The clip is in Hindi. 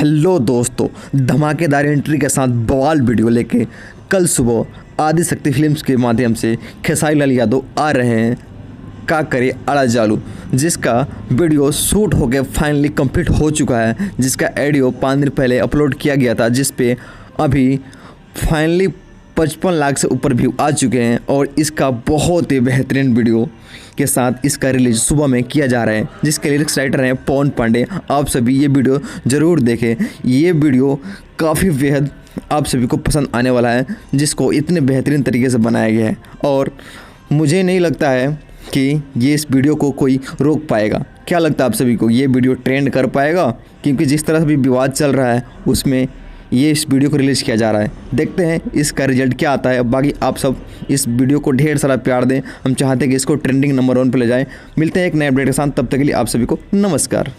हेलो दोस्तों, धमाकेदार एंट्री के साथ बवाल वीडियो लेके कल सुबह आदि शक्ति फिल्म्स के माध्यम से खेसारी लाल यादव आ रहे हैं का करे अड़ा जालू, जिसका वीडियो शूट होकर फाइनली कंप्लीट हो चुका है, जिसका ऑडियो 5 दिन पहले अपलोड किया गया था, जिस पे अभी फाइनली 55 लाख से ऊपर व्यू आ चुके हैं और इसका बहुत ही बेहतरीन वीडियो के साथ इसका रिलीज सुबह में किया जा रहा है, जिसके लिरिक्स राइटर हैं पवन पांडे। आप सभी ये वीडियो ज़रूर देखें। ये वीडियो काफ़ी बेहद आप सभी को पसंद आने वाला है, जिसको इतने बेहतरीन तरीके से बनाया गया है और मुझे नहीं लगता है कि ये इस वीडियो को कोई रोक पाएगा। क्या लगता है आप सभी को, ये वीडियो ट्रेंड कर पाएगा? क्योंकि जिस तरह से भी विवाद चल रहा है उसमें ये इस वीडियो को रिलीज़ किया जा रहा है। देखते हैं इसका रिजल्ट क्या आता है। बाकी आप सब इस वीडियो को ढेर सारा प्यार दें। हम चाहते हैं कि इसको ट्रेंडिंग नंबर 1 पर ले जाएं। मिलते हैं एक नए अपडेट के साथ, तब तक के लिए आप सभी को नमस्कार।